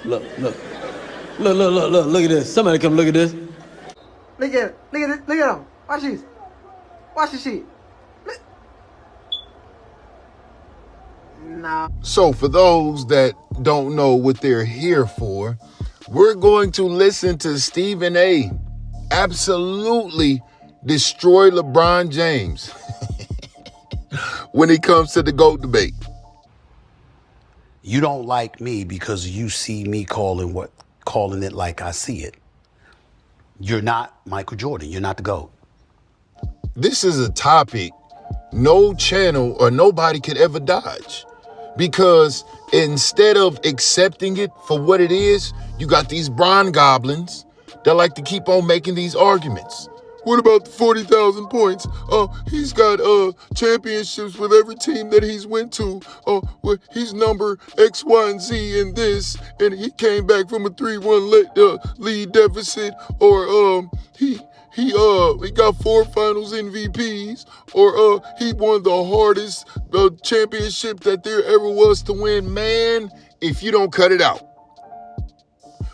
Look, look. Look at this. Somebody come look at this. Look at him. Watch this. Watch this shit. Look. Nah. So for those that don't know what they're here for, we're going to listen to Stephen A. absolutely destroy LeBron James when it comes to the GOAT debate. You don't like me because you see me calling it like I see it. You're not Michael Jordan. You're not the GOAT. This is a topic no channel or nobody could ever dodge, because instead of accepting it for what it is, you got these Bron goblins that like to keep on making these arguments. What about the 40,000 points? He's got championships with every team that he's went to. Well, he's number X, Y, and Z in this, and he came back from a 3-1 lead deficit, or he got 4 finals MVPs, or he won the hardest championship that there ever was to win. Man, if you don't cut it out.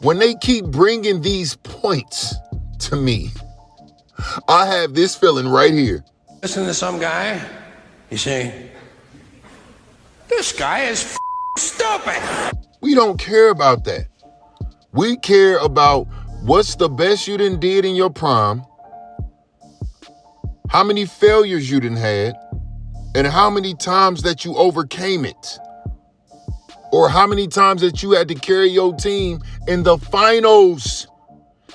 When they keep bringing these points to me, I have this feeling right here. Listen to some guy, you say, this guy is stupid. We don't care about that. We care about what's the best you done did in your prime, how many failures you done had, and how many times that you overcame it, or how many times that you had to carry your team in the finals.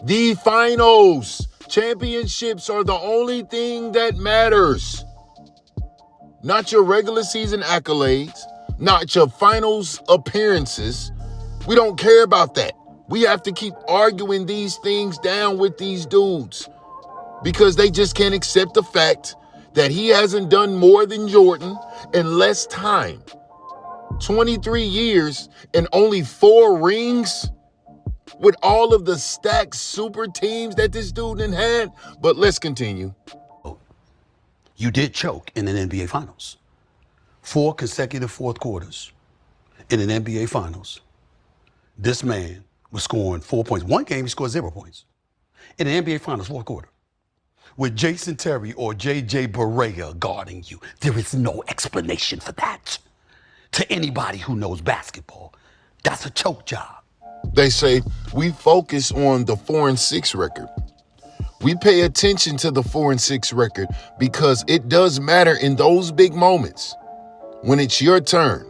The finals. Championships are the only thing that matters. Not your regular season accolades, not your finals appearances. We don't care about that. We have to keep arguing these things down with these dudes because they just can't accept the fact that he hasn't done more than Jordan in less time. 23 years and only 4 rings? With all of the stacked super teams that this dude done had. But let's continue. You did choke in an NBA Finals. 4 consecutive fourth quarters in an NBA Finals. This man was scoring 4 points. One game he scored 0 points. In an NBA Finals fourth quarter. With Jason Terry or JJ Barea guarding you. There is no explanation for that. To anybody who knows basketball, that's a choke job. They say we focus on the 4-6 record. We pay attention to the 4-6 record because it does matter in those big moments when it's your turn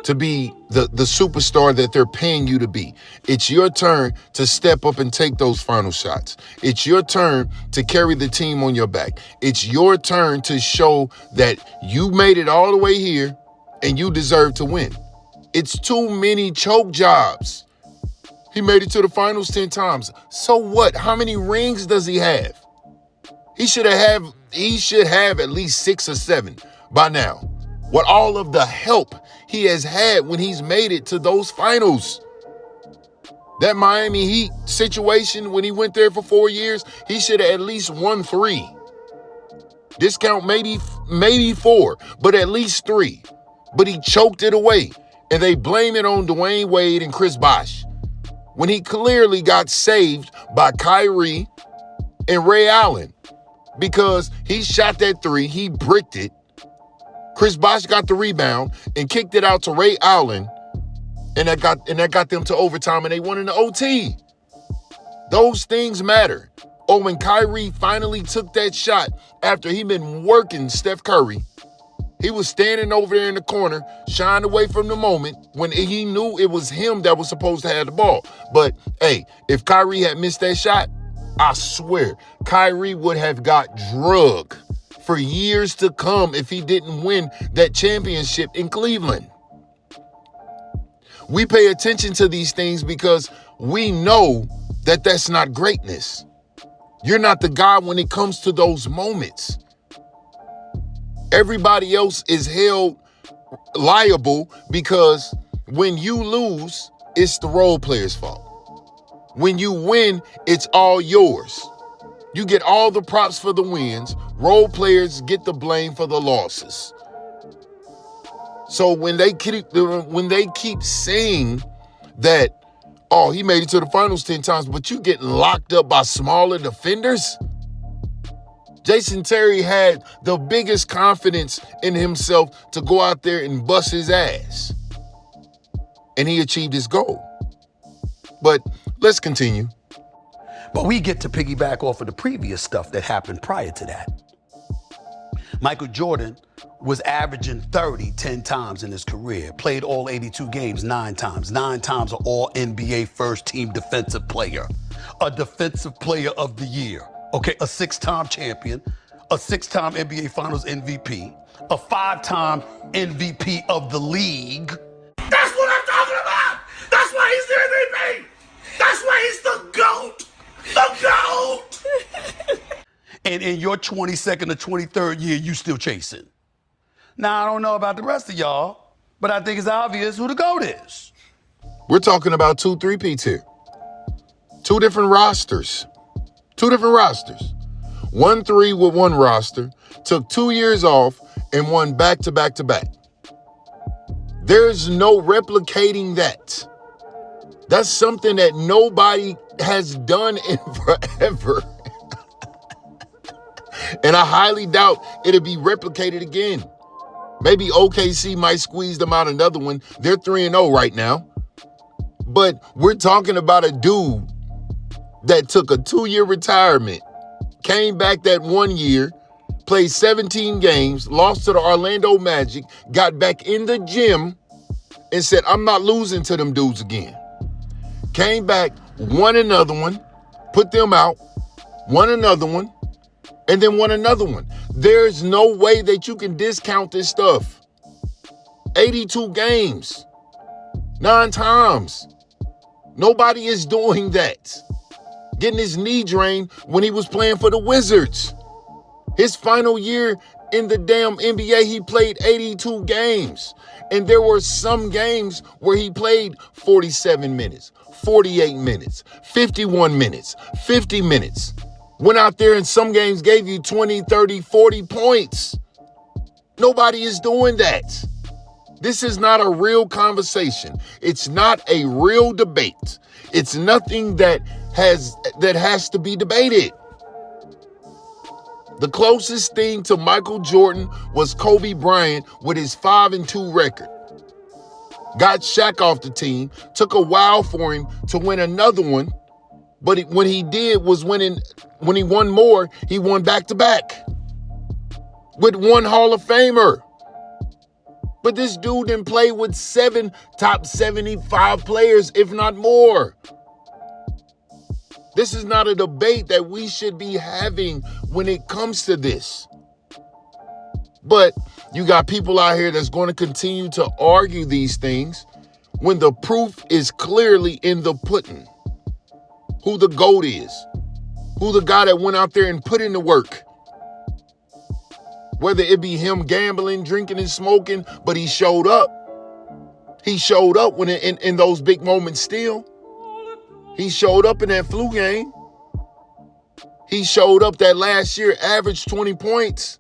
to be the superstar that they're paying you to be. It's your turn to step up and take those final shots. It's your turn to carry the team on your back. It's your turn to show that you made it all the way here and you deserve to win. It's too many choke jobs. He made it to the finals 10 times. So what? How many rings does he have? He should have at least 6 or 7 by now. With all of the help he has had when he's made it to those finals. That Miami Heat situation when he went there for 4 years, he should have at least won 3. Discount maybe 4, but at least 3. But he choked it away. And they blame it on Dwayne Wade and Chris Bosh when he clearly got saved by Kyrie and Ray Allen because he shot that 3, he bricked it. Chris Bosh got the rebound and kicked it out to Ray Allen, and that got them to overtime, and they won in the OT. Those things matter. Or when Kyrie finally took that shot after he'd been working Steph Curry. He was standing over there in the corner, shying away from the moment when he knew it was him that was supposed to have the ball. But, hey, if Kyrie had missed that shot, I swear, Kyrie would have got drugged for years to come if he didn't win that championship in Cleveland. We pay attention to these things because we know that that's not greatness. You're not the guy when it comes to those moments. Everybody else is held liable because when you lose, it's the role player's fault. When you win, it's all yours. You get all the props for the wins. Role players get the blame for the losses. So when they keep saying that, oh, he made it to the finals 10 times, but you getting locked up by smaller defenders? Jason Terry had the biggest confidence in himself to go out there and bust his ass. And he achieved his goal. But let's continue. But we get to piggyback off of the previous stuff that happened prior to that. Michael Jordan was averaging 30 10 times in his career, played all 82 games 9 times. 9 times an all-NBA first-team defensive player, a defensive player of the year, okay, a 6-time champion, a 6-time NBA Finals MVP, a 5-time MVP of the league. That's what I'm talking about! That's why he's the MVP! That's why he's the GOAT! The GOAT! And in your 22nd or 23rd year, you still chasing. Now, I don't know about the rest of y'all, but I think it's obvious who the GOAT is. We're talking about 2 3-peats here. 2 different rosters. 2 different rosters. 1-3 with one roster, took 2 years off, and won back-to-back-to-back. There's no replicating that. That's something that nobody has done in forever. And I highly doubt it'll be replicated again. Maybe OKC might squeeze them out another one. They're 3-0 right now. But we're talking about a dude that took a 2-year retirement, came back that 1 year, played 17 games, lost to the Orlando Magic, got back in the gym and said, I'm not losing to them dudes again. Came back, won another one, put them out, won another one, and then won another one. There's no way that you can discount this stuff. 82 games, 9 times. Nobody is doing that. Getting his knee drained when he was playing for the Wizards. His final year in the damn NBA, he played 82 games. And there were some games where he played 47 minutes, 48 minutes, 51 minutes, 50 minutes. Went out there and some games gave you 20, 30, 40 points. Nobody is doing that. This is not a real conversation. It's not a real debate. It's nothing that has to be debated. The closest thing to Michael Jordan was Kobe Bryant with his 5-2 record. Got Shaq off the team. Took a while for him to win another one. But when he did was when he won more, he won back-to-back with one Hall of Famer. But this dude didn't play with 7 top 75 players, if not more. This is not a debate that we should be having when it comes to this. But you got people out here that's going to continue to argue these things when the proof is clearly in the pudding. Who the GOAT is. Who the guy that went out there and put in the work. Whether it be him gambling, drinking, and smoking, but he showed up. He showed up when in those big moments still. He showed up in that flu game. He showed up that last year, averaged 20 points.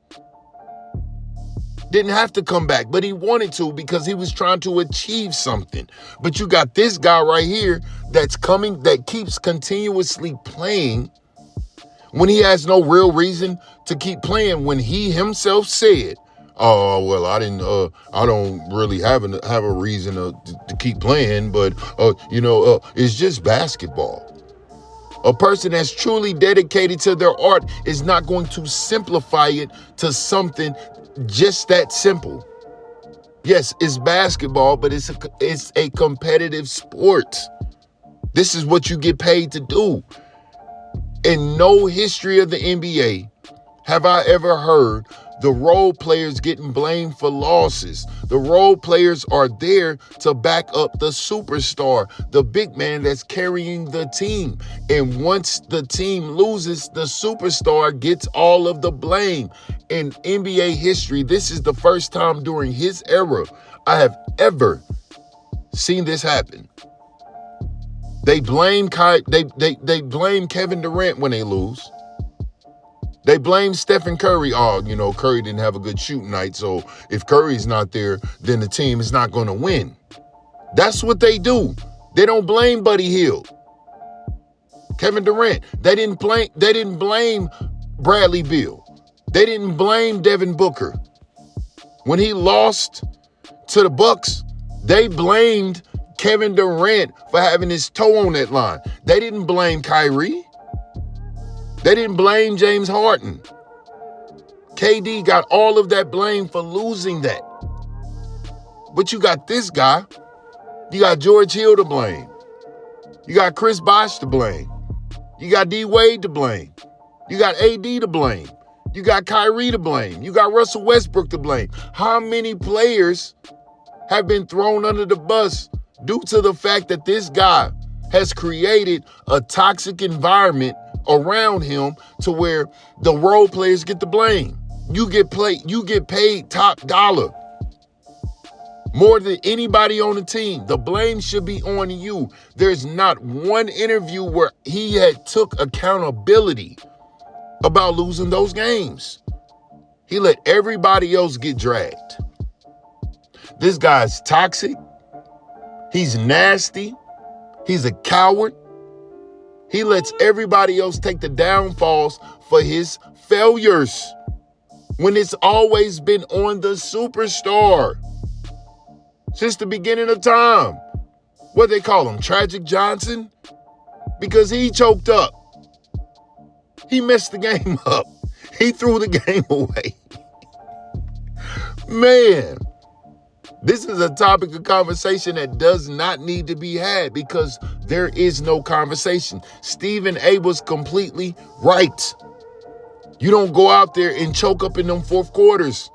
Didn't have to come back, but he wanted to because he was trying to achieve something. But you got this guy right here that's coming, that keeps continuously playing when he has no real reason to keep playing, when he himself said, oh, well, I don't really have a reason to keep playing, but, it's just basketball. A person that's truly dedicated to their art is not going to simplify it to something just that simple. Yes, it's basketball, but it's a competitive sport. This is what you get paid to do. In no history of the NBA have I ever heard the role players getting blamed for losses. The role players are there to back up the superstar, the big man that's carrying the team. And once the team loses, the superstar gets all of the blame. In NBA history, this is the first time during his era I have ever seen this happen. They blame blame Kevin Durant when they lose. They blame Stephen Curry. Oh, Curry didn't have a good shooting night, so if Curry's not there, then the team is not going to win. That's what they do. They don't blame Buddy Hield. Kevin Durant. They didn't blame Bradley Beal. They didn't blame Devin Booker. When he lost to the Bucks, they blamed Kevin Durant for having his toe on that line. They didn't blame Kyrie. They didn't blame James Harden. KD got all of that blame for losing that. But you got this guy. You got George Hill to blame. You got Chris Bosh to blame. You got D Wade to blame. You got AD to blame. You got Kyrie to blame. You got Russell Westbrook to blame. How many players have been thrown under the bus due to the fact that this guy has created a toxic environment around him to where the role players get the blame? You get paid top dollar. More than anybody on the team. The blame should be on you. There's not one interview where he had took accountability about losing those games. He let everybody else get dragged. This guy's toxic. He's nasty. He's a coward. He lets everybody else take the downfalls for his failures when it's always been on the superstar. Since the beginning of time. What they call him, Tragic Johnson? Because he choked up. He messed the game up. He threw the game away. Man, this is a topic of conversation that does not need to be had because there is no conversation. Stephen A was completely right. You don't go out there and choke up in them fourth quarters.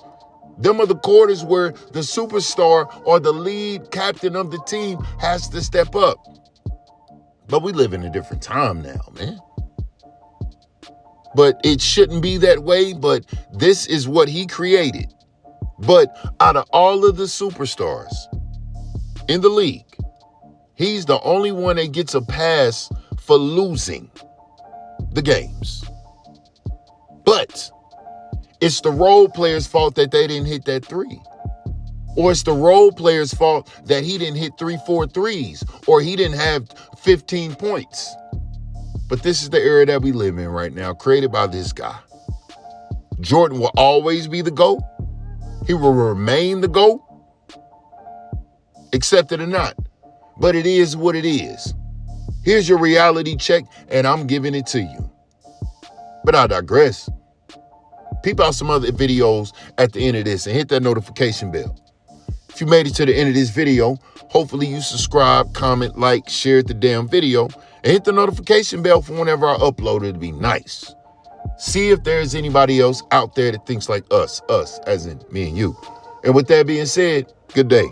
Them are the quarters where the superstar or the lead captain of the team has to step up. But we live in a different time now, man. But it shouldn't be that way, but this is what he created. But out of all of the superstars in the league, he's the only one that gets a pass for losing the games. But it's the role player's fault that they didn't hit that three. Or it's the role player's fault that he didn't hit 3-4 threes or he didn't have 15 points. But this is the era that we live in right now, created by this guy. Jordan will always be the GOAT. He will remain the GOAT, accept it or not. But it is what it is. Here's your reality check, and I'm giving it to you. But I digress. Peep out some other videos at the end of this and hit that notification bell. If you made it to the end of this video, hopefully you subscribe, comment, like, share the damn video, and hit the notification bell for whenever I upload it. It'd be nice. See if there's anybody else out there that thinks like us as in me and you. And with that being said, good day.